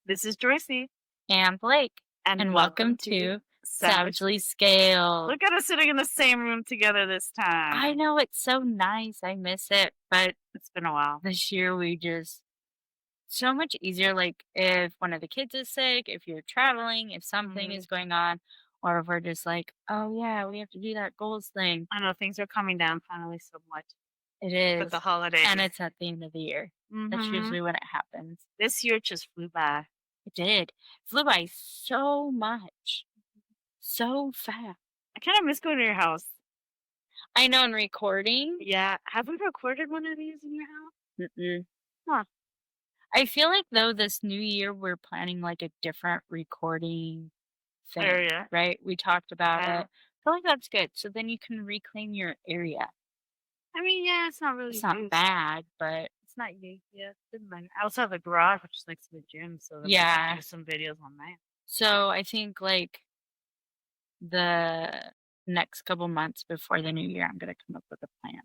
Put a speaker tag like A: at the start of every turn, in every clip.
A: This is Joyce,
B: And Blake, and welcome to Savagely Scaled.
A: Look at us sitting in the same room together this time.
B: I know, it's so nice. I miss it, but
A: It's been a while.
B: this year we just so much easier. Like if one of the kids is sick, if you're traveling, if something
A: Mhm.
B: is going on, or if we're just like, oh yeah, we have to do that goals thing.
A: I know things are coming down finally so much
B: It
A: with
B: is,
A: the holidays.
B: and it's at the end of the year. That's
A: hmm
B: usually when it happens.
A: This year just flew by.
B: It did. Flew by so much, so fast.
A: I kind of miss going to your house.
B: I know in recording.
A: Yeah. Have we recorded one of these in your house?
B: Mm-mm.
A: Huh.
B: I feel like though this new year we're planning like a different recording thing,
A: Area.
B: right? We talked about
A: Yeah.
B: it. I feel like that's good. So then you can reclaim your area.
A: I mean, yeah, it's not really
B: It's not
A: used.
B: bad, but
A: It's not used. Yeah, it's been mine. I also have a garage, which is next to the gym, so that we
B: yeah.
A: can do some videos on that.
B: So I think like the next couple months before the new year, I'm gonna come up with a plan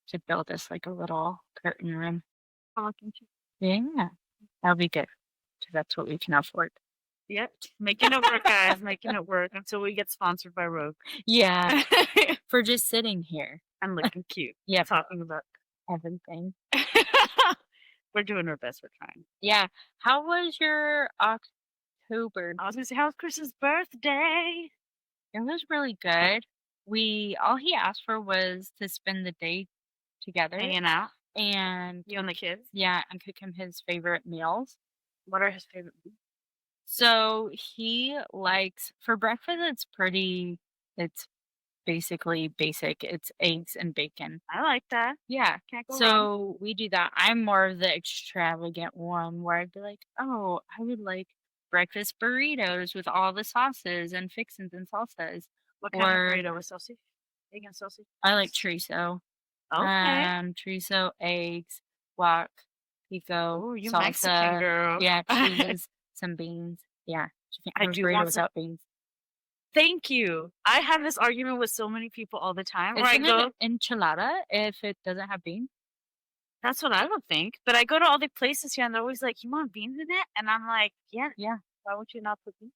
B: to build this like a little curtain room.
A: I'll look into
B: Yeah, that'll be good. So that's what we can afford.
A: Yep. Making it work, guys. Making it work until we get sponsored by Rogue.
B: Yeah, for just sitting here.
A: And looking cute.
B: Yeah,
A: Talking about
B: everything.
A: we're doing our best. We're trying.
B: Yeah. How was your October?
A: I was gonna say, how was Chris's birthday?
B: It was really good. All he asked for was to spend the day together
A: Hanging out.
B: and
A: You and the kids.
B: yeah, and cook him his favorite meals.
A: What are his favorite foods?
B: So he likes for breakfast it's basically basic. It's eggs and bacon.
A: I like that.
B: Yeah.
A: Can't go wrong.
B: So we do that. I'm more of the extravagant one where I'd be like, oh, I would like breakfast burritos with all the sauces and fixins and salsas.
A: What kind of
B: Or
A: burrito with sausage? Egg and sausage?
B: I like chorizo.
A: Okay.
B: Chorizo, eggs, guac, pico,
A: Oh, you
B: salsa.
A: Mexican girl.
B: Yeah, cheese, some beans. Yeah. You can't
A: I
B: have a
A: do
B: burrito
A: want some.
B: without beans.
A: Thank you. I have this argument with so many people all the time where I
B: Isn't
A: go,
B: it an enchilada if it doesn't have beans?
A: that's what I would think. But I go to all the places here and they're always like, you want beans in it? And I'm like, yeah.
B: Yeah.
A: Why would you not put beans?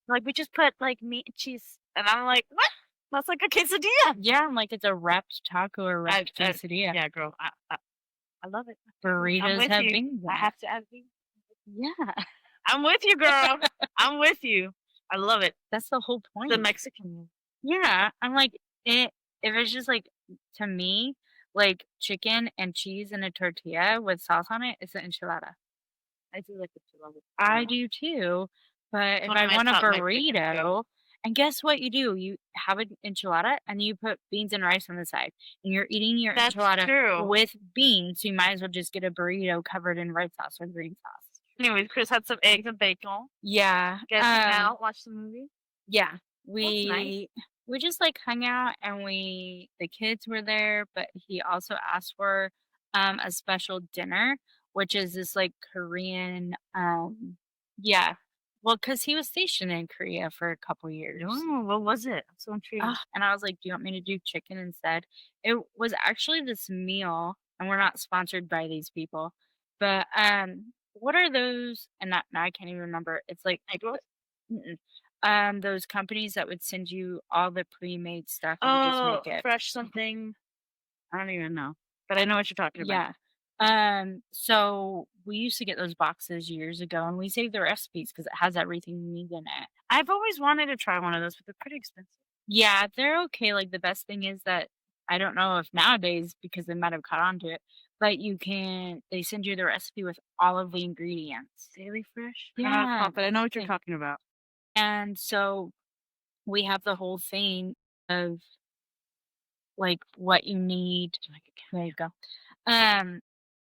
A: Like, we just put like meat and cheese. And I'm like, what? That's like a quesadilla.
B: Yeah, I'm like it's a wrapped taco or wrapped quesadilla.
A: Yeah, girl. I love it.
B: Burritos
A: with
B: have
A: you.
B: beans in
A: I
B: it.
A: have to add beans.
B: Yeah.
A: I'm with you, girl. I'm with you. I love it.
B: That's the whole point.
A: The Mexican one.
B: Yeah. I'm like if it's just like to me, like chicken and cheese and a tortilla with sauce on it, it's an enchilada.
A: I do like the chile.
B: I do too. But if
A: one of
B: I
A: my
B: want a
A: top Mexican
B: burrito, and guess what you do? You have an enchilada and you put beans and rice on the side. And you're eating your
A: That's
B: enchilada
A: true.
B: with beans. So you might as well just get a burrito covered in red sauce or green sauce.
A: Anyways, Chris had some eggs and bacon.
B: Yeah.
A: Guys hung out, watched the movie.
B: Yeah.
A: nice.
B: We just like hung out and the kids were there, but he also asked for a special dinner, which is this like Korean yeah. Well, because he was stationed in Korea for a couple years.
A: Oh, what was it? I'm so intrigued.
B: And I was like, "Do you want me to do chicken instead?" It was actually this meal, and we're not sponsored by these people, but what are those? And now I can't even remember. It's like those companies that would send you all the pre-made stuff and you just make it
A: fresh something. I don't even know, but I know what you're talking about.
B: Yeah. So we used to get those boxes years ago, and we saved the recipes because it has everything you need in it.
A: I've always wanted to try one of those, but they're pretty expensive.
B: Yeah, they're okay. Like the best thing is that I don't know if nowadays because they might have caught on to it, but they send you the recipe with all of the ingredients.
A: Daily Fresh?
B: Yeah,
A: but I know what you're talking about.
B: And so we have the whole thing of like what you need. There you go.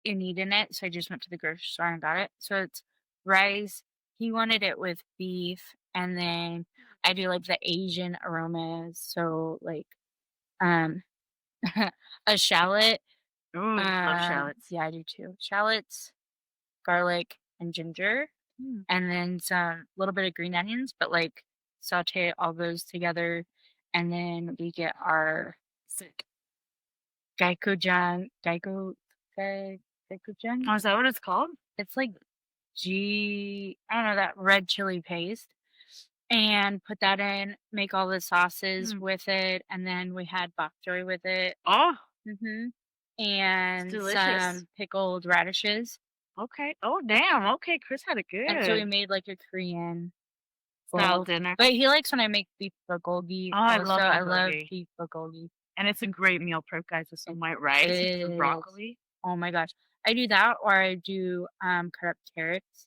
B: You need in it. So I just went to the grocery store and got it. So it's rice. He wanted it with beef, and then I do like the Asian aromas. So like a shallot.
A: Ooh, love shallots.
B: Yeah, I do too. Shallots, garlic, and ginger. And then some little bit of green onions, but like saute all those together. And then we get our Gaikojang.
A: Oh, is that what it's called?
B: It's like I don't know, that red chili paste and put that in, make all the sauces
A: Mm.
B: with it, and then we had bok choy with it.
A: Oh,
B: Mhm.
A: it's
B: And
A: delicious.
B: some pickled radishes.
A: Okay. Oh, damn. Okay, Chris had it
B: And so we
A: good.
B: made like a Korean
A: Style
B: bowl.
A: dinner.
B: But he likes when I make beef bulgogi
A: Oh, I
B: also.
A: love
B: I love
A: bulgogi.
B: beef bulgogi.
A: And it's a great meal prep, guys, with some
B: It
A: white rice and some
B: is.
A: broccoli.
B: Oh my gosh. I do that or I do cut up carrots.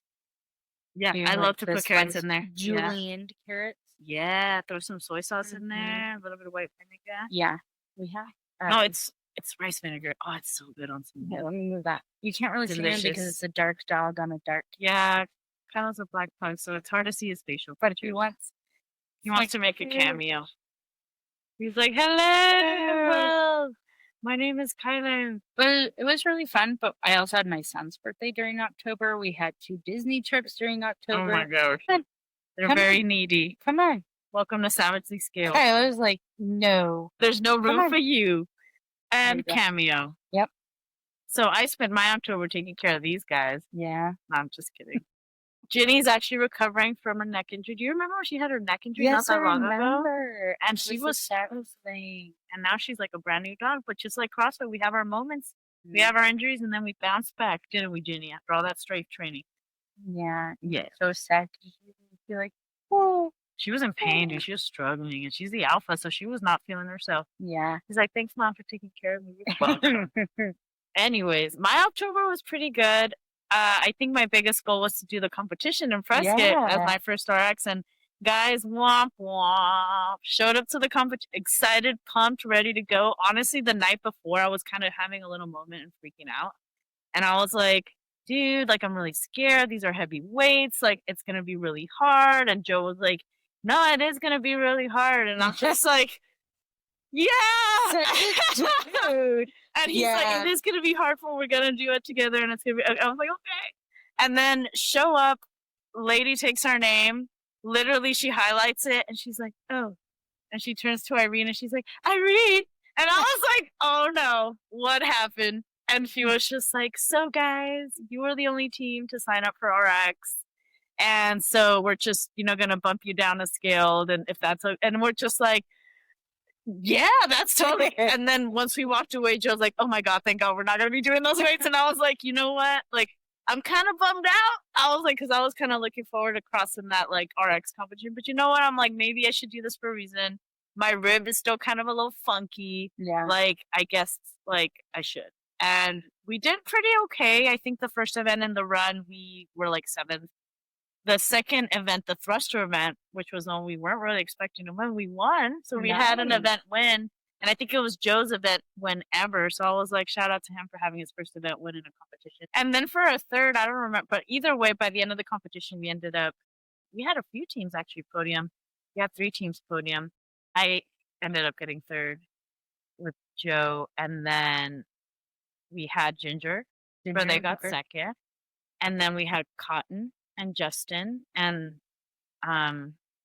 A: Yeah,
B: Do
A: I
B: like
A: love to
B: the
A: put carrots
B: sliced
A: in there. Yeah.
B: julienned carrots.
A: Yeah, throw some soy sauce in
B: Mhm.
A: there, a little bit of white vinegar.
B: Yeah. We have
A: No, it's rice vinegar. Oh, it's so good on some
B: here,
A: meat.
B: let me move that. You can't really see him because it's
A: Delicious.
B: a dark dog on a dark.
A: Yeah, Kylo's a black pug, so it's hard to see his facial
B: But he
A: features.
B: wants
A: He
B: like
A: wants to make a
B: cute.
A: cameo. He's like, "Hello, world. My name is Kylo."
B: But it was really fun. But I also had my son's birthday during October. We had 2 Disney trips during
A: Oh my
B: October.
A: gosh,
B: Come on,
A: they're
B: come
A: very
B: on,
A: needy.
B: come on.
A: Welcome to Savagely Scaled.
B: Kyla's like, no.
A: There's no
B: Come
A: room
B: on.
A: for you.
B: There you
A: And
B: go.
A: cameo.
B: Yep.
A: So I spent my October taking care of these guys.
B: Yeah.
A: No, I'm just kidding. Ginny's actually recovering from her neck injury. Do you remember when she had her neck injury not
B: Yes, I
A: that long ago?
B: remember.
A: And
B: It
A: she
B: was the
A: was
B: saddest thing.
A: and now she's like a brand new dog. But just like CrossFit, we have our moments, we
B: Mm.
A: have our injuries, and then we bounce back, didn't we, Ginny? After all that strength training.
B: Yeah.
A: Yeah.
B: So sad. 'Cause you feel like, oh,
A: She was in pain, dude. She was struggling, and she's the alpha, so she was not feeling herself.
B: yeah.
A: She's like, "Thanks, mom, for taking care of me." You're welcome. Anyways, my October was pretty good. I think my biggest goal was to do the competition in Prescott as
B: Yeah.
A: my first RX, and guys, womp womp, showed up to the competition, excited, pumped, ready to go. Honestly, the night before, I was kind of having a little moment and freaking out, and I was like, "Dude, like I'm really scared. These are heavy weights. Like it's gonna be really hard." And Joe was like, "No, it is gonna be really hard," and I'm just like, "Yeah."
B: Dude.
A: And he's like,
B: Yeah.
A: "It is gonna be hard, but we're gonna do it together, and it's gonna be." I was like, "Okay." And then show up, lady takes our name. Literally, she highlights it, and she's like, "Oh," and she turns to Irene, and she's like, "Irene," and I was like, "Oh no, what happened?" And she was just like, "So guys, you were the only team to sign up for RX, and so we're just, gonna bump you down a scale, and if that's and we're just like." Yeah, that's totally. And then once we walked away, Joe's like, "Oh my god, thank God we're not gonna be doing those weights." And I was like, "You know what? Like, I'm kind of bummed out." I was like, because I was kind of looking forward to crossing that like RX competition. But you know what? I'm like, maybe I should do this for a reason. My rib is still kind of a little funky.
B: Yeah.
A: Like, I guess like I should. And we did pretty okay. I think the first event in the run, we were like 7th. The second event, the thruster event, which was one we weren't really expecting to win, we won. So we had an
B: Nice.
A: event win. And I think it was Joe's event win ever. So I was like, shout out to him for having his first event win in a competition. And then for a third, I don't remember. But either way, by the end of the competition, we had a few teams actually podium. We had 3 teams podium. I ended up getting third with Joe. And then we had Ginger, where they got second. And then we had Cotton and Justin, and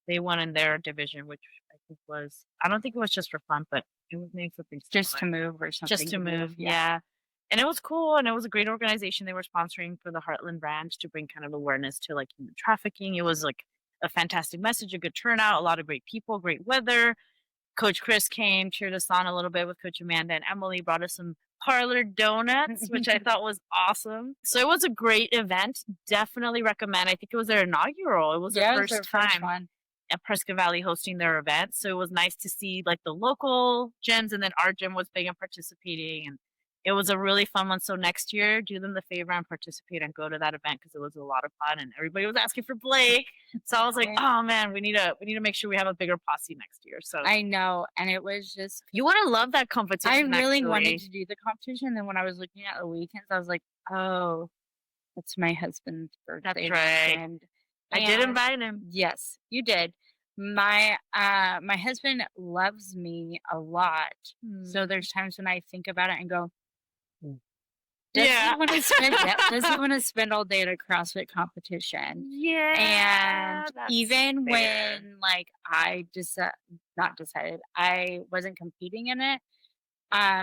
A: they won in their division, which I think was, I don't think it was just for fun, but it was maybe something
B: Just to
A: similar.
B: move or something.
A: Just to move, yeah. And it was cool, and it was a great organization. They were sponsoring for the Heartland Ranch to bring kind of awareness to like human trafficking. It was like a fantastic message, a good turnout, a lot of great people, great weather. Coach Chris came, cheered us on a little bit with Coach Amanda and Emily, brought us some parlor donuts, which I thought was awesome. So it was a great event. Definitely recommend. I think it was their inaugural. It was their first time at Prescott Valley hosting their event. So it was nice to see like the local gyms, and then our gym was big and participating, and it was a really fun one. So next year, do them the favor and participate and go to that event because it was a lot of fun, and everybody was asking for Blake. So I was like, oh man, we need to make sure we have a bigger posse next year. So
B: I know, and it was just,
A: you would have loved that competition.
B: I really wanted to do the competition. Then when I was looking at the weekends, I was like, oh, it's my husband's birthday.
A: That's right.
B: And
A: I did invite him.
B: Yes, you did. My husband loves me a lot. So there's times when I think about it and go, does he want to spend does he want to spend all day at a CrossFit competition?
A: Yeah.
B: And even when like I just not decided I wasn't competing in it,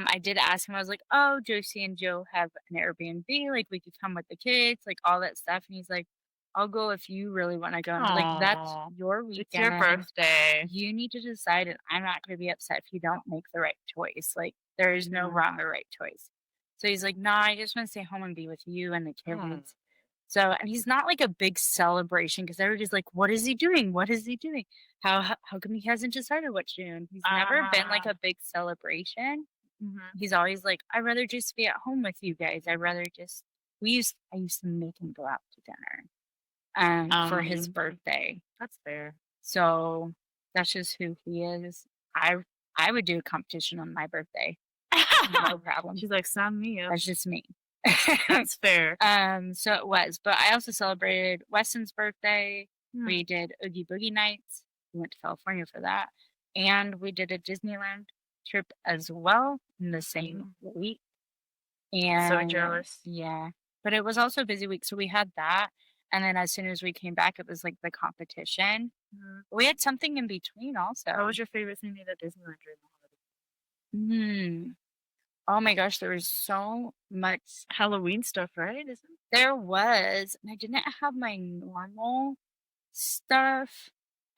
B: I did ask him, I was like, "Oh, Josie and Joe have an Airbnb, like, we could come with the kids, like, all that stuff," and he's like, "I'll go if you really wanna go," and I'm like, "That's
A: Aw,
B: your
A: it's your
B: weekend.
A: birthday.
B: You need to decide, and I'm not gonna be upset if you don't make the right choice, like, there is no
A: Yeah.
B: wrong or right choice." So he's like, "No, I just wanna stay home and be with you and the
A: Mm.
B: kids." So and he's not like a big celebration because everybody's like, "What is he doing? What is he doing? How come he hasn't decided what to do?" And he's never been like
A: Uh-huh.
B: a big celebration.
A: Mhm.
B: He's always like, "I'd rather just be at home with you guys. I'd rather just" I used to make him go out to dinner, for his birthday.
A: That's fair.
B: So, that's just who he is. I I would do a competition on my birthday, no problem.
A: She's like, "Sign me up."
B: That's just me.
A: That's fair.
B: So it was, but I also celebrated Weston's birthday.
A: Hmm.
B: We did Oogie Boogie nights. We went to California for that, and we did a Disneyland trip as well in the same week.
A: So
B: And
A: jealous.
B: yeah, but it was also a busy week, so we had that. And then as soon as we came back, it was like the competition.
A: Mhm.
B: We had something in between also.
A: What was your favorite thing you did at Disneyland during the
B: Hmm. Oh my gosh, there was so much.
A: Halloween stuff, right? Isn't it?
B: There was, and I didn't have my normal stuff.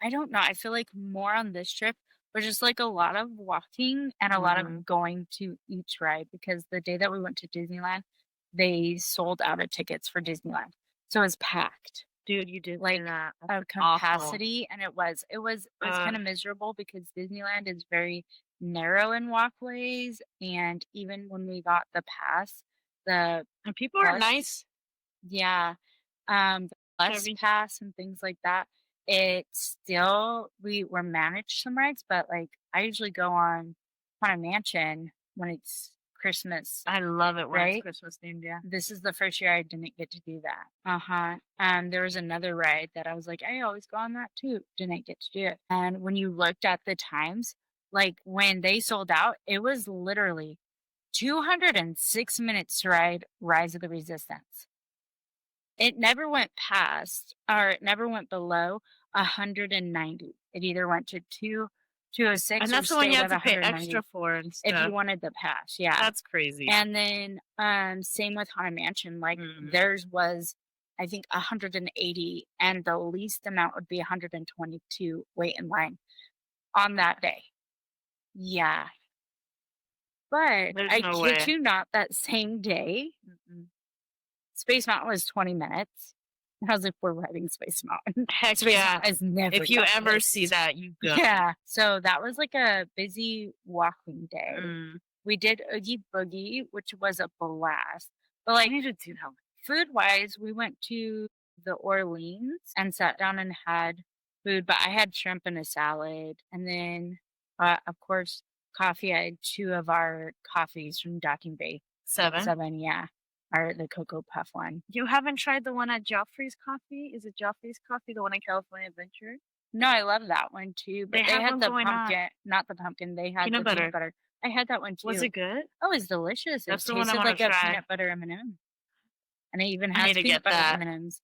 B: I don't know. I feel like more on this trip was just like a lot of walking and a lot of going to each ride because the day that we went to Disneyland, they sold out of tickets for Disneyland. So it was packed,
A: Dude, you did
B: like
A: that.
B: a
A: That's awful.
B: capacity, and it was kind of miserable because Disneyland is very narrow in walkways, and even when we got the pass, the
A: And people are
B: bus,
A: nice.
B: yeah, the bus
A: Every
B: pass and things like that, it's still we were managed some rides, but, like, I usually go on Haunted Mansion when it's Christmas,
A: I love it when it's
B: right?
A: Christmas themed, yeah.
B: This is the first year I didn't get to do that. Uh-huh. There was another ride that I was like, "I always go on that too." Didn't get to do it. And when you looked at the times, like, when they sold out, it was literally 206 minutes to ride Rise of the Resistance. It never went past or it never went below 190. It either went to 206
A: And
B: or
A: that's the one you
B: stayed
A: have
B: at
A: to pay
B: 190
A: extra for and
B: if you
A: stuff.
B: wanted the pass, yeah.
A: That's crazy.
B: And then, same with Haunted Mansion, like, theirs was, I think, 180, and the least amount would be 122 wait in line on that day. Yeah. But
A: There's
B: I
A: no
B: kid
A: way.
B: you not, that same day, Space Mountain was 20 minutes. And I was like, "We're riding Space Mountain."
A: Heck
B: Space
A: yeah.
B: Mountain has never
A: If you
B: done
A: ever
B: this.
A: see that, you go.
B: Yeah. So that was like a busy walking day.
A: Mm.
B: We did Oogie Boogie, which was a blast. But
A: I
B: like
A: need to do that.
B: food-wise, we went to the Orleans and sat down and had food, but I had shrimp and a salad, and then, of course, coffee. I had 2 of our coffees from Docking Bay.
A: 7.
B: 7, yeah, or the Cocoa Puff one.
A: You haven't tried the one at Joffrey's Coffee? Is it Joffrey's Coffee, the one in California Adventure?
B: No, I love that one too, but
A: They
B: they
A: have
B: had
A: one
B: the
A: going on.
B: pumpkin, not the pumpkin, they had
A: Peanut
B: the peanut
A: butter.
B: butter. I had that one too.
A: Was it good?
B: Oh, it's delicious. It
A: That's the one I
B: tasted
A: wanna
B: like a
A: try.
B: peanut butter M&M, and it even
A: I need
B: has
A: to
B: peanut
A: get
B: butter
A: that.
B: M&Ms.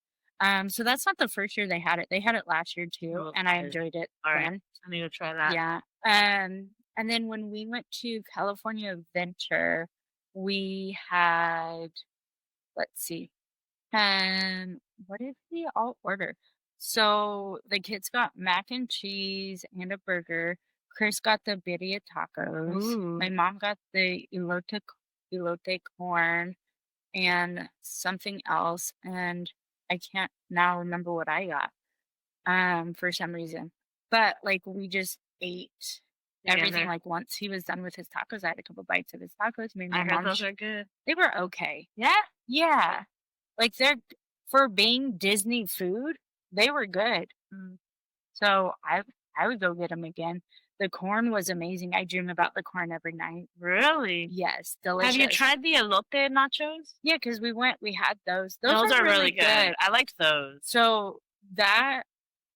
B: So that's not the first year they had it. They had it last year too,
A: Oh,
B: and I
A: okay.
B: enjoyed it
A: Alright.
B: then.
A: I need to try that.
B: Yeah. And then when we went to California Adventure, we had, let's see, what did we all order? So the kids got mac and cheese and a burger. Chris got the birria tacos. My
A: Ooh.
B: mom got the elote corn and something else, and I can't now remember what I got for some reason. But like we just ate everything
A: Together.
B: like once he was done with his tacos. I had a couple bites of his tacos. Maybe
A: I
B: my
A: heard
B: mom
A: those are good.
B: they were okay.
A: Yeah?
B: Yeah. Like they're for being Disney food, they were good.
A: Mm.
B: So I would go get them again. The corn was amazing. I dream about the corn every night.
A: Really?
B: Yes,
A: Have
B: delicious.
A: you tried the elote nachos?
B: Yeah, because we had those.
A: Those
B: are
A: are
B: really
A: really good. I liked those.
B: So that,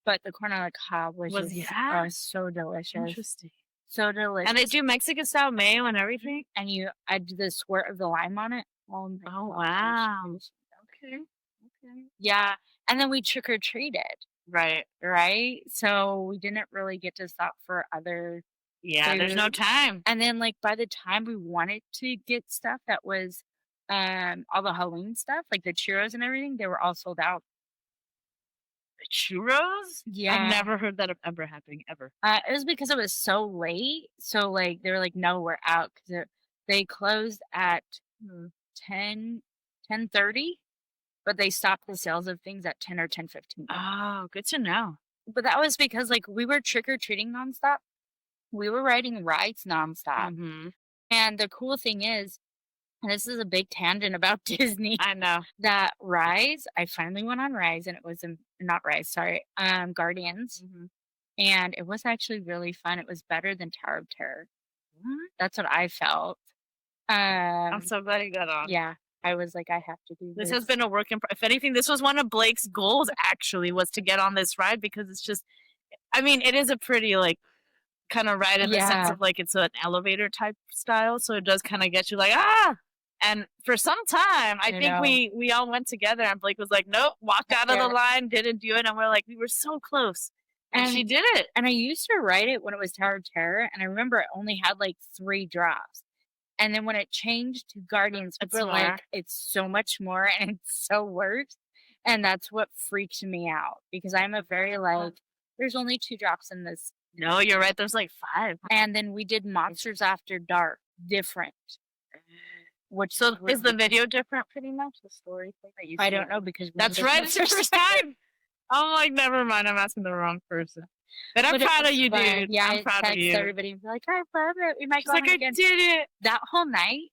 B: but the corn on the cob was
A: Was
B: just
A: yeah?
B: so delicious.
A: Interesting.
B: So delicious.
A: And they do Mexican style mayo and everything?
B: And you add the squirt of the lime on it. Oh my
A: Oh,
B: gosh.
A: wow.
B: It was
A: Okay. Okay.
B: Yeah, and then we trick or treated,
A: Right.
B: right? So we didn't really get to stop for other
A: Yeah, there's no
B: food.
A: time.
B: And then, like, by the time we wanted to get stuff that was, all the Halloween stuff, like the churros and everything, they were all sold out.
A: The churros? I've
B: Yeah.
A: never heard that of ever happening ever.
B: It was because it was so late, so, like, they were like, "No, we're out," 'cause they closed at, 10:30, but they stopped the sales of things at 10 or 10:15.
A: Oh, good to know.
B: But that was because, like, we were trick-or-treating nonstop. We were riding rides nonstop,
A: Mhm.
B: and the cool thing is, and this is a big tangent about Disney,
A: I know.
B: that Rise I finally went on Rise, and it was not Rise, sorry, Guardians,
A: Mhm.
B: and it was actually really fun. It was better than Tower of Terror.
A: What?
B: That's what I felt.
A: I'm
B: Um,
A: so glad you got on.
B: yeah, I was like, "I have to do
A: This has
B: this."
A: been a work in pro if anything, this was one of Blake's goals actually, was to get on this ride because it's just I mean, it is a pretty, like, kinda ride in the sense
B: Yeah,
A: of, like, it's an elevator type style, so it does kinda get you like, "Ah!" And for some time, I
B: I
A: think
B: know.
A: we all went together and Blake was like, "Nope," walked out of the
B: Yeah,
A: line, didn't do it, and we're like, "We were so close." And she
B: and
A: did it.
B: and I used to ride it when it was Tower of Terror, and I remember it only had, like, 3 drops. And then when it changed to Guardians, people
A: It's
B: were
A: more.
B: like, "It's so much more and it's so worse." And that's what freaked me out because I'm a very like, "There's only 2 drops in this."
A: No, you're right, there's like 5.
B: And then we did Monsters After Dark, different, which
A: So
B: was
A: is the video different pretty much, the story thing that you
B: I
A: see
B: don't
A: it?
B: know because we
A: That's
B: did it
A: right,
B: the
A: it's your
B: first
A: first time? I'm like, "Never mind, I'm asking the wrong person." But I'm
B: but it
A: proud of
B: was
A: you,
B: fun.
A: dude.
B: Yeah,
A: I'm
B: I
A: proud of
B: text
A: you.
B: everybody and be like, "I love it. We might
A: She's
B: go on
A: like,
B: it
A: "I
B: again."
A: did it."
B: That whole night,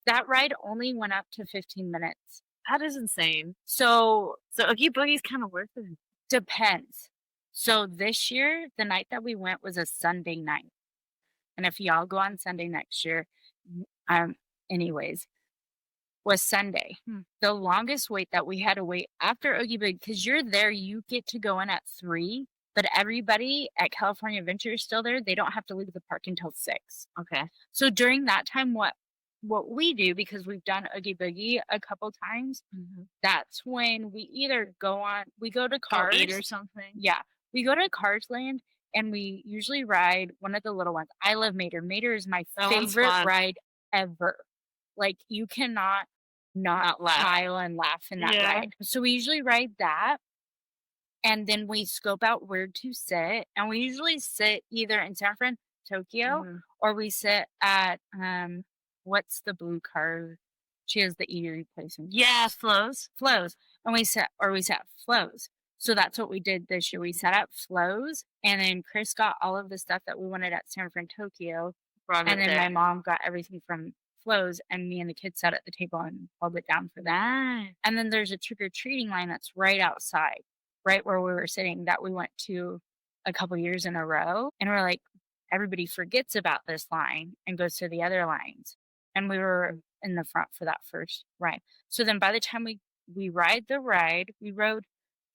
B: that ride only went up to 15 minutes.
A: That is insane.
B: So
A: So Oogie Boogie's kinda worth it.
B: depends. So this year, the night that we went was a Sunday night. And if y'all go on Sunday next year, um, anyways, was Sunday.
A: Hmm.
B: The longest wait that we had to wait after Oogie Boogie, because you're there, you get to go in at 3, but everybody at California Adventure is still there. They don't have to leave the park until 6.
A: Okay.
B: So during that time, what we do, because we've done Oogie Boogie a couple times,
A: Mhm.
B: that's when we go to
A: Go eat or
B: Cars.
A: something?
B: Yeah, we go to Cars Land, and we usually ride one of the little ones. I love Mater. Mater is my
A: That one's
B: favorite
A: fun.
B: ride ever. Like, you cannot not
A: Not laugh.
B: smile and laugh in that
A: Yeah.
B: ride. So we usually ride that, and then we scope out where to sit, and we usually sit either in San Fran, Tokyo,
A: Mhm.
B: or we sit at, what's the blue car? She has the eatery place in
A: Yeah, flows.
B: Flows, and we sat at Flows. So that's what we did this year. We sat at Flows, and then Chris got all of the stuff that we wanted at San Fran, Tokyo,
A: Brought
B: and
A: it
B: then
A: there.
B: my mom got everything from Flows, and me and the kids sat at the table and held it down for that.
A: Nice.
B: And then there's a trick or treating line that's right outside, right where we were sitting, that we went to a couple years in a row. And we're like, everybody forgets about this line and goes to the other lines. And we were in the front for that first ride. So then by the time we ride the ride, we rode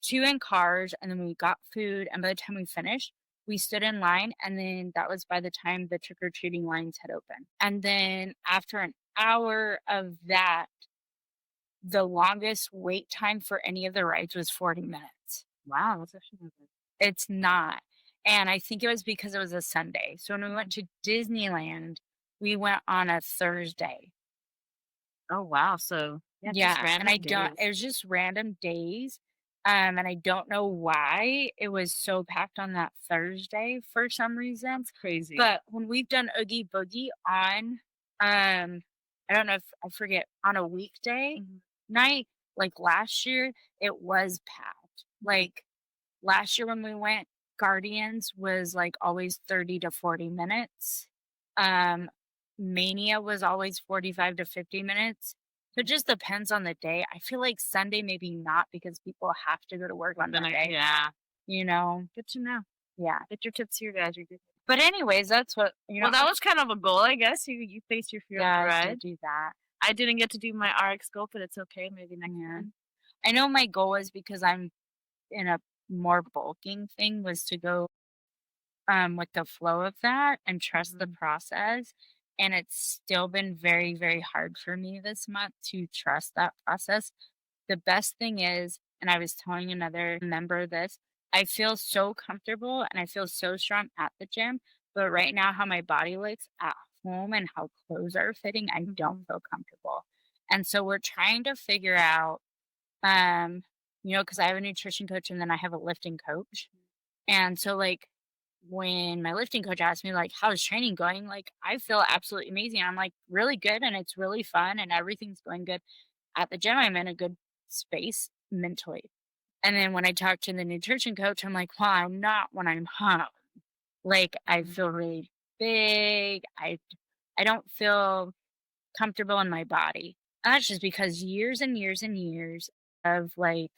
B: 2 in Cars, and then we got food, and by the time we finished, we stood in line, and then that was by the time the trick or treating lines had opened. And then after an hour of that, the longest wait time for any of the rides was 40 minutes.
A: Wow, that's actually not bad.
B: It's not. And I think it was because it was a Sunday. So when we went to Disneyland, we went on a Thursday.
A: Oh, wow, so yeah, just
B: Yeah, and
A: random
B: I don't
A: days.
B: it was just random days. And I don't know why it was so packed on that Thursday for some reason.
A: That's crazy.
B: But when we've done Oogie Boogie on, I don't know if I forget, on a weekday
A: Mhm.
B: night, like last year, it was packed. Like last year when we went, Guardians was like always 30 to 40 minutes. Um, Mania was always 45 to 50 minutes. So it just depends on the day. I feel like Sunday maybe not because people have to go to work on
A: Then
B: Monday,
A: yeah,
B: you know?
A: good to know.
B: Yeah.
A: Get your tips here, guys, you're good.
B: But anyways, that's what,
A: Well, that was kind of a goal, I guess. You faced your fear
B: yeah,
A: on the
B: I did
A: ride.
B: do that.
A: I didn't get to do my RX goal, but it's okay, maybe next
B: Yeah.
A: time.
B: I know my goal is because I'm in a more bulking thing was to go with the flow of that and trust the
A: Mhm.
B: process. And it's still been very, very hard for me this month to trust that process. The best thing is, and I was telling another member this, I feel so comfortable and I feel so strong at the gym, But right now, how my body looks at home and how clothes are fitting, I don't
A: Mhm.
B: feel comfortable. And so we're trying to figure out, um, because I have a nutrition coach and then I have a lifting coach. And so, like, when my lifting coach asked me, like, how's training going? Like, I feel absolutely amazing. I'm like, really good. And it's really fun and everything's going good. At the gym, I'm in a good space mentally. And then when I talk to the nutrition coach, I'm like, well, I'm not when I'm home. Like, I
A: Mhm.
B: feel really big. I don't feel comfortable in my body. And that's just because years and years and years of like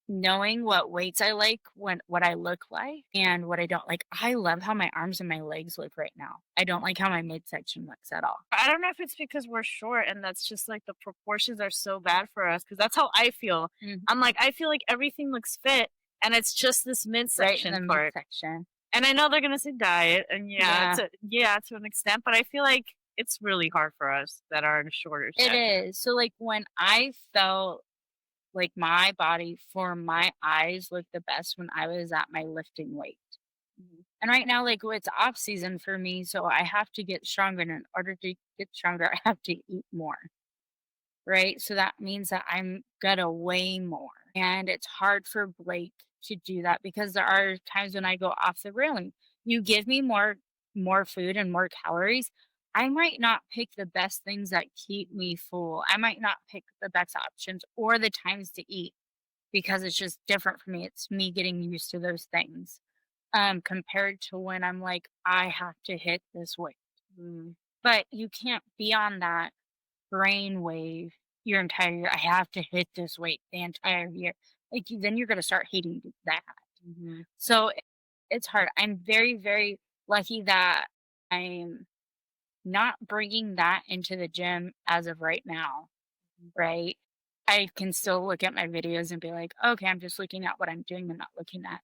B: knowing what weights I like, what I look like and what I don't like. I love how my arms and my legs look right now. I don't like how my midsection looks at all.
A: I don't know if it's because we're short and that's just like the proportions are so bad for us because that's how I feel.
B: Mhm.
A: I'm like, I feel like everything looks fit and it's just this
B: Right in
A: midsection
B: the
A: part.
B: midsection.
A: And I know they're gonna say diet, and
B: Yeah,
A: yeah, to an extent, but I feel like it's really hard for us that are in shorter
B: it
A: stature.
B: is. So like when I felt like my body for my eyes looked the best when I was at my lifting weight.
A: Mhm.
B: And right now, like, it's off season for me, so I have to get stronger. And in order to get stronger, I have to eat more, right? So that means that I'm gonna weigh more. And it's hard for Blake to do that because there are times when I go off the railing. You give me more food and more calories. I might not pick the best things that keep me full. I might not pick the best options or the times to eat because it's just different for me. It's me getting used to those things compared to when I'm like, I have to hit this weight.
A: Mm,
B: But you can't be on that brain wave your entire year. I have to hit this weight the entire year. Like, then you're going to start hating that.
A: mhm,
B: So it's hard. I'm very, very lucky that I'm not bringing that into the gym as of right now,
A: mhm.
B: right? I can still look at my videos and be like, okay, I'm just looking at what I'm doing and not looking at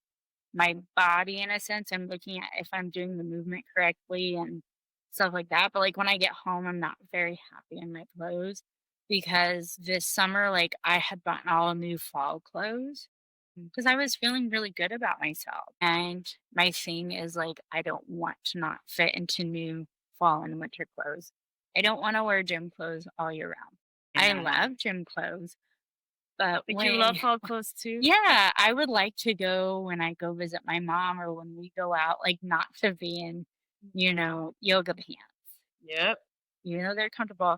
B: my body in a sense. I'm looking at if I'm doing the movement correctly and stuff like that. But like when I get home, I'm not very happy in my clothes because this summer, like I had bought all new fall clothes because I was feeling really good about myself. And my thing is like, I don't want to not fit into new fall and winter clothes. I don't want to wear gym clothes all year round.
A: I
B: I
A: know.
B: love gym clothes, but
A: Like, you
B: when
A: love fall clothes too?
B: yeah, I would like to go when I go visit my mom or when we go out, like, not to be in,
A: Mhm.
B: yoga pants.
A: Yep.
B: They're comfortable.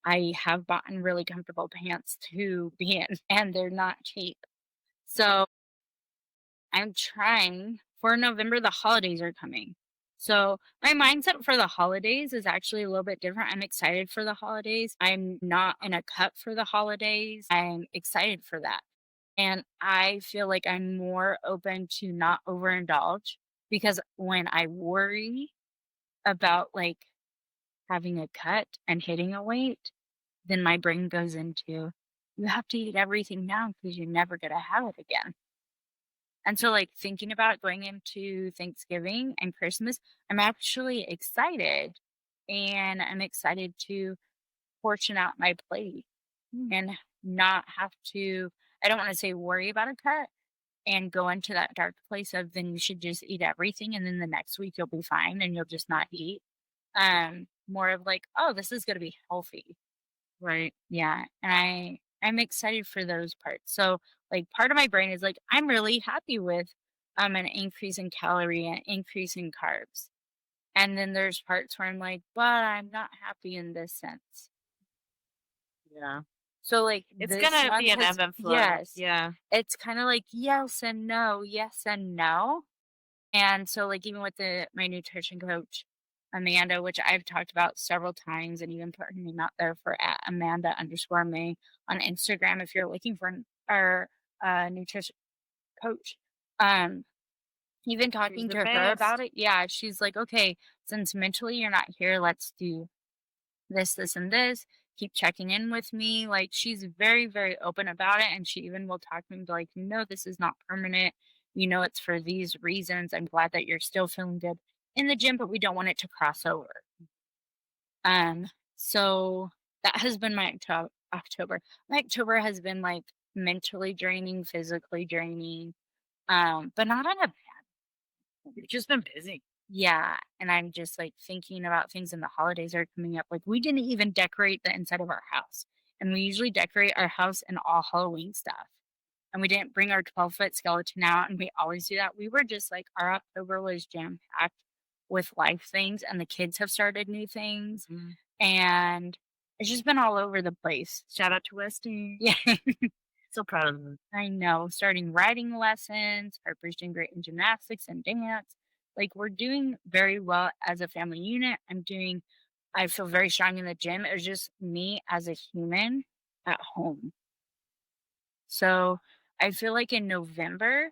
B: I have bought really comfortable pants to be in, and they're not cheap. So, I'm trying for November, the holidays are coming. So, my mindset for the holidays is actually a little bit different. I'm excited for the holidays. I'm not in a cut for the holidays. I'm excited for that. And I feel like I'm more open to not overindulge because when I worry about like having a cut and hitting a weight, then my brain goes into you have to eat everything now because you're never going to have it again. And so, like, thinking about going into Thanksgiving and Christmas, I'm actually excited and I'm excited to portion out my plate
A: Mm,
B: and not have to, I don't want to say worry about a cut and go into that dark place of then you should just eat everything and then the next week you'll be fine and you'll just not eat. More of like, oh, this is gonna be healthy.
A: right.
B: Yeah. And I'm excited for those parts. So like part of my brain is like, I'm really happy with an increase in calorie and increase in carbs. And then there's parts where I'm like, but I'm not happy in this sense.
A: Yeah.
B: So like
A: It's
B: this
A: gonna be
B: month
A: an
B: has
A: ebb and flow.
B: yes.
A: Yeah.
B: It's kind of like yes and no, yes and no. And so, like, even with my nutrition coach, Amanda, which I've talked about several times and even put her name out there for at Amanda_May on Instagram if you're looking for our nutrition coach. Um, even
A: She's
B: talking
A: the
B: to her about
A: best.
B: it, yeah, she's like, okay, since mentally you're not here, let's do this, this, and this. Keep checking in with me. Like she's very, very open about it. And she even will talk to me and be like, this is not permanent. It's for these reasons. I'm glad that you're still feeling good in the gym, but we don't want it to cross over. Um, so that has been my October. My October has been like mentally draining, physically draining, but not in a
A: You've just been busy.
B: Yeah, and I'm just, like, thinking about things, and the holidays are coming up. Like, we didn't even decorate the inside of our house, and we usually decorate our house in all Halloween stuff, and we didn't bring our 12-foot skeleton out, and we always do that. We were just like, our October was jam-packed with life things, and the kids have started new things,
A: Mhm.
B: and it's just been all over the place.
A: Shout out to Westy.
B: Yeah.
A: So proud of them.
B: I know, starting writing lessons, Harper's doing great in gymnastics and dance. Like, we're doing very well as a family unit. I feel very strong in the gym. It was just me as a human at home. So I feel like in November,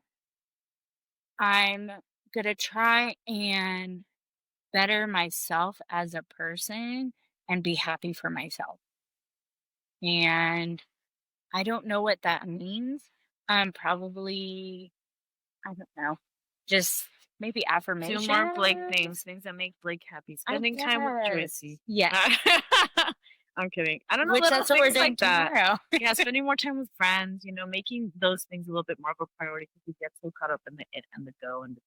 B: I'm going to try and better myself as a person and be happy for myself. And I don't know what that means. Probably I don't know. Just maybe
A: Do
B: affirmation.
A: more Blake things that make Blake happy. Spending time with
B: guess.
A: Joycey.
B: Yeah.
A: I'm kidding. I don't know,
B: Which
A: little
B: that's what we're
A: things
B: doing
A: like that.
B: tomorrow.
A: Yeah, spending more time with friends, making those things a little bit more of a priority because we get so caught up in the it and the go. And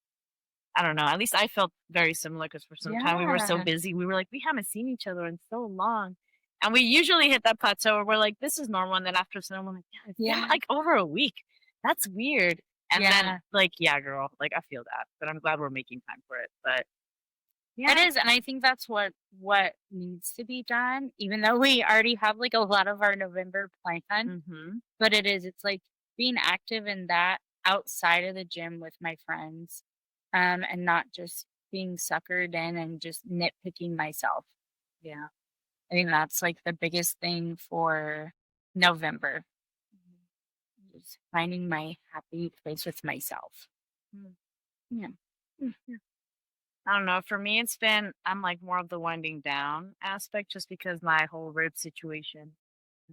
A: I don't know. At least I felt very similar because for some time we were so
B: Yeah.
A: busy. We were like, we haven't seen each other in so long. And we usually hit that plateau where we're like, this is normal. And then after some, we're like, yeah, it's been
B: Yeah.
A: like over a week. That's weird. And
B: Yeah.
A: then, like, yeah, girl, like, I feel that. But I'm glad we're making time for it. But
B: It
A: yeah.
B: is, and I think that's what needs to be done, even though we already have, like, a lot of our November planned.
A: Mm-hmm.
B: But it's, like, being active in that outside of the gym with my friends, and not just being suckered in and just nitpicking myself.
A: Yeah.
B: I think that's, like, the biggest thing for November, is finding my happy place with myself.
A: Mm.
B: Yeah.
A: Yeah. I don't know. For me, I'm like more of the winding down aspect just because my whole rib situation.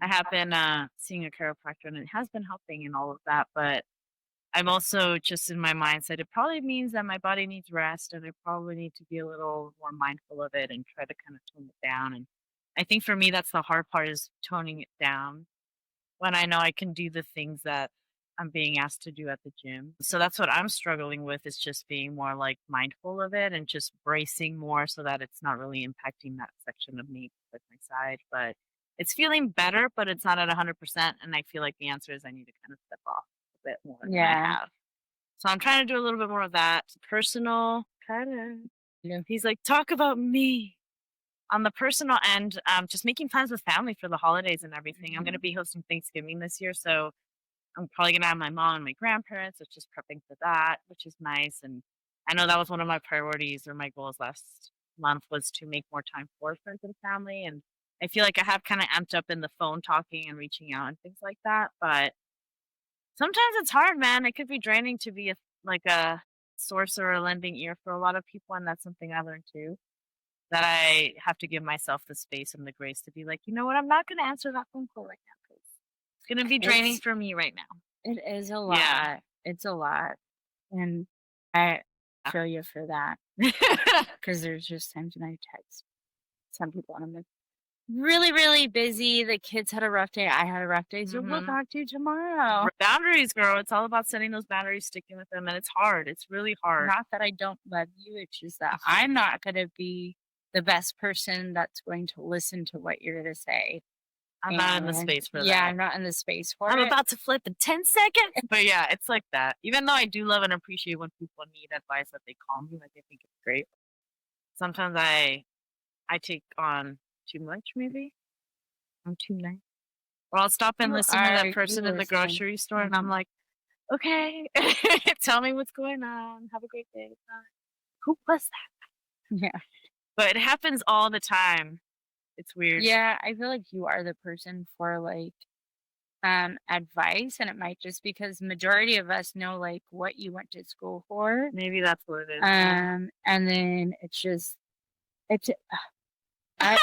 A: I have been seeing a chiropractor and it has been helping and all of that. But I'm also just in my mindset, it probably means that my body needs rest and I probably need to be a little more mindful of it and try to kind of tone it down. And I think for me, that's the hard part is toning it down when I know I can do the things that I'm being asked to do at the gym. So that's what I'm struggling with is just being more like mindful of it and just bracing more so that it's not really impacting that section of me, like my side. But it's feeling better, but it's not at 100%. And I feel like the answer is I need to kind of step off a bit more than I
B: Yeah.
A: have. So I'm trying to do a little bit more of that. Personal, kind of.
B: Yeah.
A: He's like, talk about me. On the personal end, just making plans with family for the holidays and everything. I'm going to be hosting Thanksgiving this year, so I'm probably going to have my mom and my grandparents. It's just prepping for that, which is nice. And I know that was one of my priorities or my goals last month was to make more time for friends and family. And I feel like I have kind of amped up in the phone talking and reaching out and things like that. But sometimes it's hard, man. It could be draining to be a source or a lending ear for a lot of people, and that's something I learned too. That I have to give myself the space and the grace to be like, you know what, I'm not going to answer that phone call right now because it's going to be draining
B: It's
A: for me right now.
B: it is a
A: Yeah.
B: lot. It's a lot, and I feel you for that because there's just times when I text some people and I'm like, really, really busy. The kids had a rough day. I had a rough day, so we'll
A: Mhm.
B: talk to you tomorrow.
A: Boundaries, girl. It's all about setting those boundaries, sticking with them, and it's hard. It's really hard.
B: Not that I don't love you. It's just that I'm not going to be the best person that's going to listen to what you're going to say.
A: I'm not in the
B: And
A: space for
B: yeah,
A: that.
B: I'm not in the space for
A: I'm
B: it.
A: about to flip in 10 seconds. But yeah, it's like that. Even though I do love and appreciate when people need advice that they call me, like I think it's great. Sometimes I take on too much, maybe. I'm too nice. Or I'll stop and
B: You
A: listen to
B: are,
A: that
B: you
A: person in the
B: listen.
A: grocery store and I'm
B: Mhm.
A: like, okay, tell me what's going on. Have a great day. Bye. Who was that?
B: Yeah.
A: But it happens all the time. It's weird.
B: Yeah, I feel like you are the person for like advice, and it might just because majority of us know like what you went to school for.
A: Maybe that's what it is.
B: And then it's I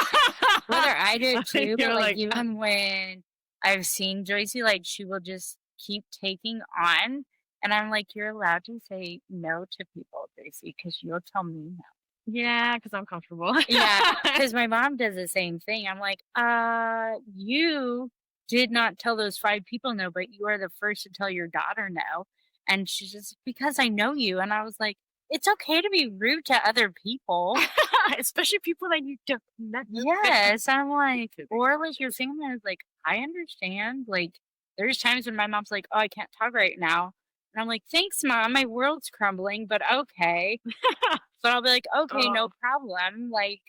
B: whether I do it too, but
A: You're
B: like
A: like,
B: even when I've seen Joycey, like she will just keep taking on, and I'm like, you're allowed to say no to people, Joycey, because you'll tell me no.
A: yeah, because I'm comfortable.
B: Yeah, because my mom does the same thing. I'm like, you did not tell those 5 people no, but you are the first to tell your daughter no. And she's just because I know you. And I was like, it's okay to be rude to other people.
A: Especially people that you don't know.
B: Yes, I'm like, or like your family is like, I understand. Like, there's times when my mom's like, "Oh, I can't talk right now," and I'm like, "Thanks, mom. My world's crumbling, but okay." But I'll be like, "Okay, no
A: Oh,
B: problem." Like,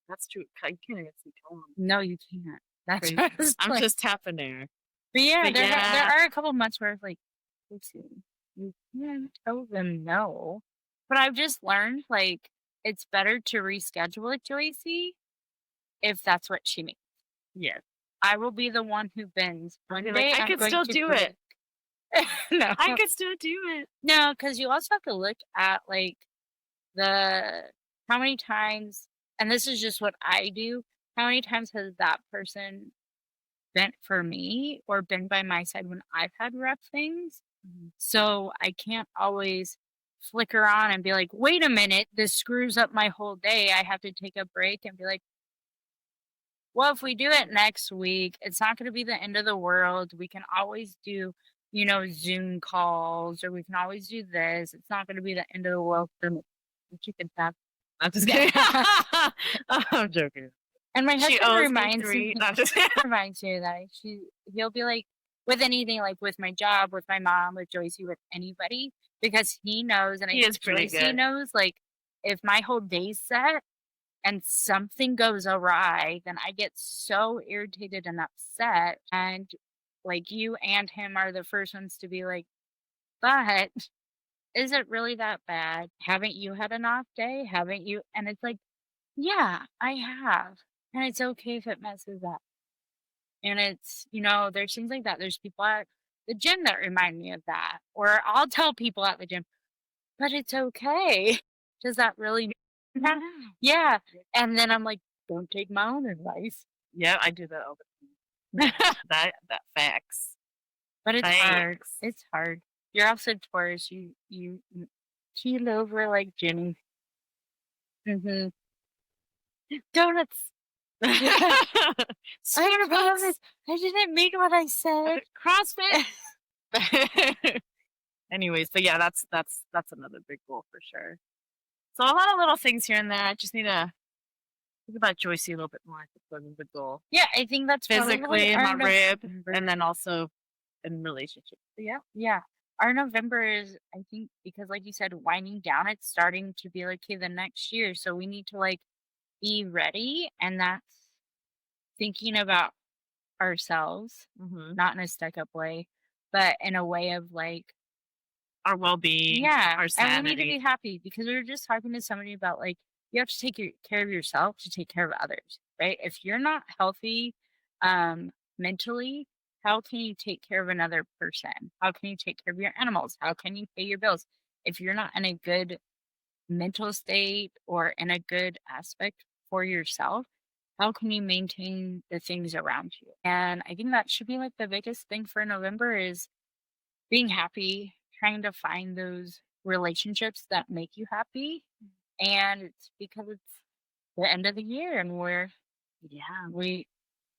A: that's true. I can't even see Tom.
B: no, you can't. That's
A: Crazy.
B: just
A: I'm
B: like,
A: just tapping there.
B: but yeah,
A: But
B: there
A: yeah,
B: are a couple months where it's like, listen, you can't tell them no. But I've just learned like it's better to reschedule it, Joycey, if that's what she means.
A: yes.
B: I will be the one who bends.
A: I'll
B: One
A: be like,
B: day
A: I
B: I'm
A: could
B: going
A: still
B: to
A: do
B: break.
A: it.
B: No,
A: I could still do it.
B: no, because you also have to look at like the how many times, and this is just what I do. How many times has that person bent for me or been by my side when I've had rough things?
A: Mhm.
B: So I can't always flicker on and be like, wait a minute, this screws up my whole day. I have to take a break and be like, well, if we do it next week, it's not going to be the end of the world. We can always do, Zoom calls, or we can always do this. It's not going to be the end of the world for me. You can tap.
A: I'm just kidding. I'm joking.
B: And my
A: She
B: husband
A: owes me
B: reminds
A: 3.
B: me,
A: Not just
B: reminds me of that. He'll be like, with anything, like with my job, with my mom, with Joycey, with anybody, because he knows, and I
A: He is
B: think
A: pretty
B: Joycey
A: good.
B: knows, like, if my whole day's set and something goes awry, then I get so irritated and upset. And like you and him are the first ones to be like, but is it really that bad? Haven't you had an off day? Haven't you? And it's like, yeah, I have. And it's okay if it messes up. And it's, there's things like that. There's people at the gym that remind me of that. Or I'll tell people at the gym, but it's okay. Does that really
A: Yeah.
B: Yeah. And then I'm like, don't take my own advice.
A: Yeah, I do that all the time. That facts.
B: But it's hard.
A: Facts.
B: It's hard. You're also Taurus. You keel over like Jenny. Mm-hmm. Donuts. I promise. I didn't mean what I said.
A: CrossFit. Anyways, but yeah, that's another big goal for sure. So a lot of little things here and there. I just need to think about Joycey a little bit more. I think that's a big goal.
B: Yeah, I think that's
A: Physically in my rib,
B: November.
A: and then also in relationships.
B: Yeah. Our November is, I think, because like you said, winding down, it's starting to be like, okay, the next year. So we need to like be ready. And that's thinking about ourselves, not in a stuck up way, but in a way of like
A: our well-being,
B: yeah,
A: our sanity.
B: and we need to be happy because we were just talking to somebody about like you have to take care of yourself to take care of others, right? If you're not healthy mentally, how can you take care of another person? How can you take care of your animals? How can you pay your bills? If you're not in a good mental state or in a good aspect for yourself, how can you maintain the things around you? And I think that should be like the biggest thing for November is being happy, trying to find those relationships that make you happy. And it's because it's the end of the year and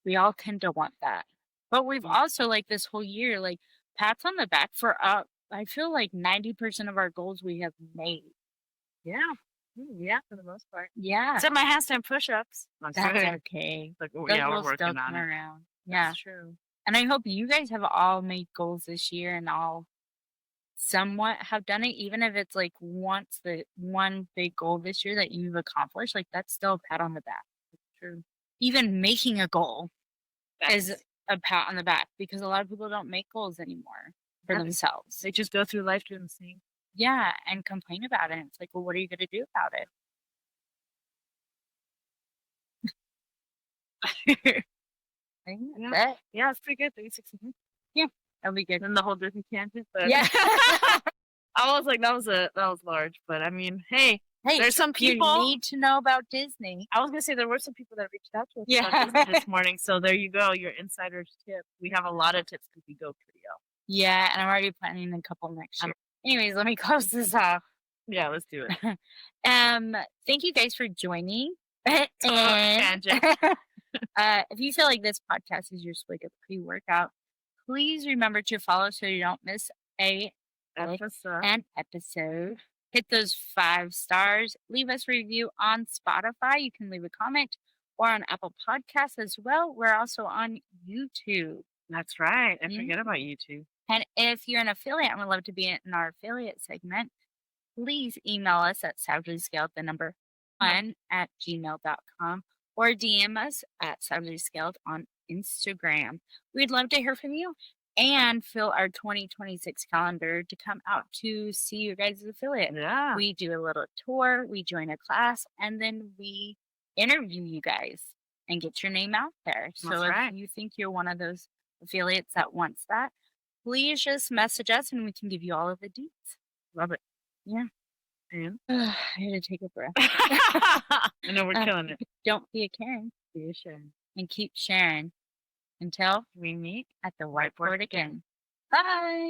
B: we all tend to want that. But we've also like this whole year, like pats on the back for I feel like 90% of our goals we have made.
A: Yeah. Yeah, for the most part.
B: Yeah.
A: Except my handstand push-ups.
B: That's okay.
A: Like,
B: Those
A: yeah,
B: will
A: we're
B: still
A: working on
B: come
A: it.
B: around. Yeah.
A: That's true.
B: And I hope you guys have all made goals this year and all somewhat have done it, even if it's like once the one big goal this year that you've accomplished, like that's still a pat on the back.
A: That's true.
B: Even making a goal is a pat on the back because a lot of people don't make goals anymore for themselves.
A: They just go through life doing the same.
B: Yeah, and complain about it. It's like, well, what are you going to do about it?
A: Yeah, it's pretty good. 360.
B: Yeah, that'll be good.
A: And the whole Disney tangent, but
B: yeah,
A: I was like, that was large, but I mean, hey, there's some people
B: you need to know about Disney.
A: I was gonna say there were some people that reached out to us
B: about
A: Disney this morning, so there you go, your insider's tip. We have a lot of tips because we go pretty well.
B: Yeah, and I'm already planning a couple next year. Anyways, let me close this off.
A: Yeah, let's do it.
B: Thank you guys for joining.
A: Tangent.
B: If you feel like this podcast is your swig of pre-workout, please remember to follow so you don't miss an episode. hit those 5 stars. Leave us a review on Spotify. You can leave a comment or on Apple Podcasts as well. We're also on YouTube.
A: That's right. I
B: Yeah.
A: forget about YouTube.
B: And if you're an affiliate and would love to be in our affiliate segment, please email us at savagelyscaled1@gmail.com or DM us at savagelyscaled on Instagram. We'd love to hear from you and fill our 2026 calendar to come out to see you guys as affiliate.
A: Yeah.
B: We do a little tour, we join a class, and then we interview you guys and get your name out there. So
A: That's
B: if
A: right.
B: you think you're one of those affiliates that wants that, please just message us and we can give you all of the deets.
A: Love it.
B: Yeah.
A: And
B: I had to take a breath.
A: I know we're killing it.
B: Don't be a Karen
A: Be sharing.
B: and keep sharing until
A: We meet
B: at the whiteboard again. Bye.